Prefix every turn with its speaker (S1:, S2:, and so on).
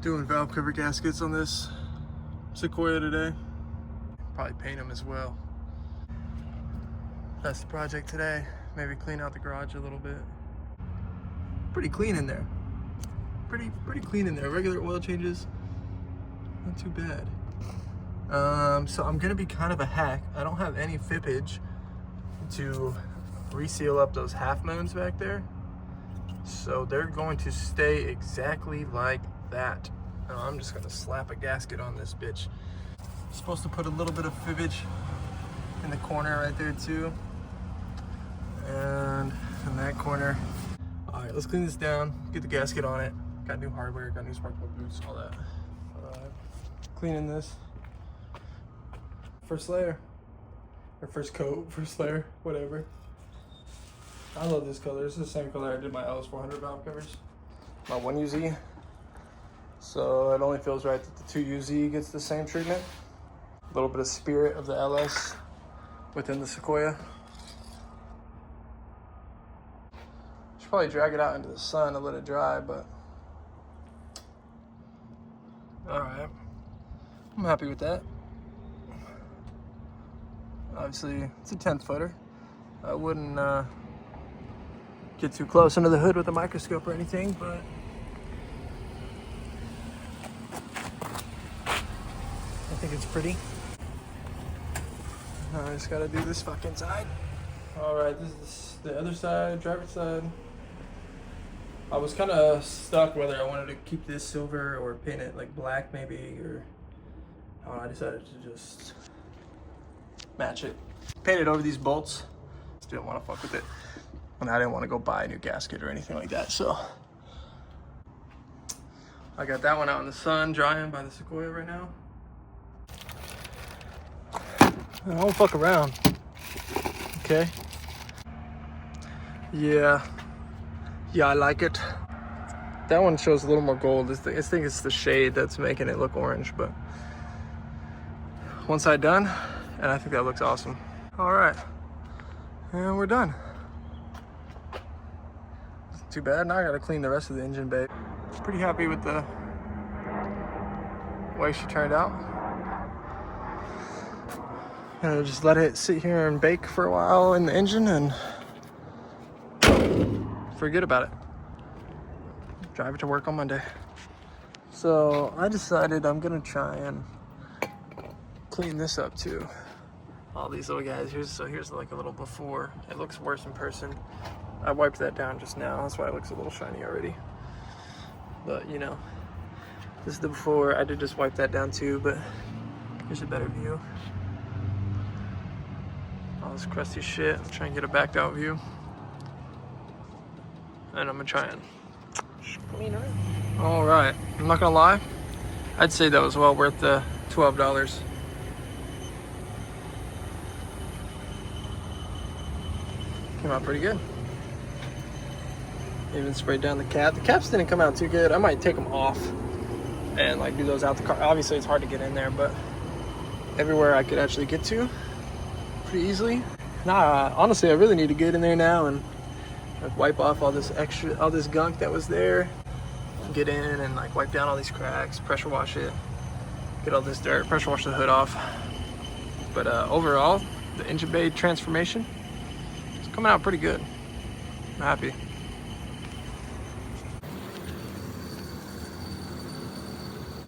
S1: Doing valve cover gaskets on this Sequoia today. Probably paint them as well. That's the project today. Maybe clean out the garage a little bit. Pretty clean in there. Pretty clean in there. Regular oil changes, not too bad. So I'm gonna be kind of a hack. I don't have any fippage to reseal up those half moons back there. So they're going to stay exactly like that. I'm just gonna slap a gasket on this bitch. I'm supposed to put a little bit of fibbage in the corner right there too. And in that corner. All right, let's clean this down, get the gasket on it. Got new hardware, got new spark plug boots, all that. Cleaning this. First layer, or first coat, first layer, whatever. I love this color. It's the same color I did my LS400 valve covers. My 1UZ. So it only feels right that the 2UZ gets the same treatment. A little bit of spirit of the LS within the Sequoia. Should probably drag it out into the sun to let it dry, but all right. I'm happy with that. Obviously, it's a 10-footer. I wouldn't get too close under the hood with a microscope or anything, but I think it's pretty. I just gotta do this fucking side. All right, this is the other side, driver's side. I was kind of stuck whether I wanted to keep this silver or paint it like black maybe, or I decided to just match it. Paint it over these bolts. Just didn't want to fuck with it. And I didn't want to go buy a new gasket or anything like that, so I got that one out in the sun drying by the Sequoia right now. I don't fuck around. Okay. Yeah, I like it. That one shows a little more gold. I think it's the shade that's making it look orange, but one side done, and I think that looks awesome. All right, and we're done. Too bad, now I gotta clean the rest of the engine bay. Pretty happy with the way she turned out. Gonna just let it sit here and bake for a while in the engine and forget about it. Drive it to work on Monday. So I decided I'm gonna try and clean this up too. All these little guys. Here's like a little before. It looks worse in person. I wiped that down just now. That's why it looks a little shiny already. But you know, this is the before. I did just wipe that down too, but here's a better view. All this crusty shit. I'm trying to get a backed out view. And I'm gonna try and clean her. All right, I'm not gonna lie. I'd say that was well worth the $12. Came out pretty good. Even sprayed down the cap. The caps didn't come out too good. I might take them off and like do those out the car. Obviously it's hard to get in there, but everywhere I could actually get to pretty easily. Nah, honestly, I really need to get in there now and like wipe off all this gunk that was there. Get in and like wipe down all these cracks, pressure wash it, get all this dirt, pressure wash the hood off. But overall, the engine bay transformation is coming out pretty good. I'm happy.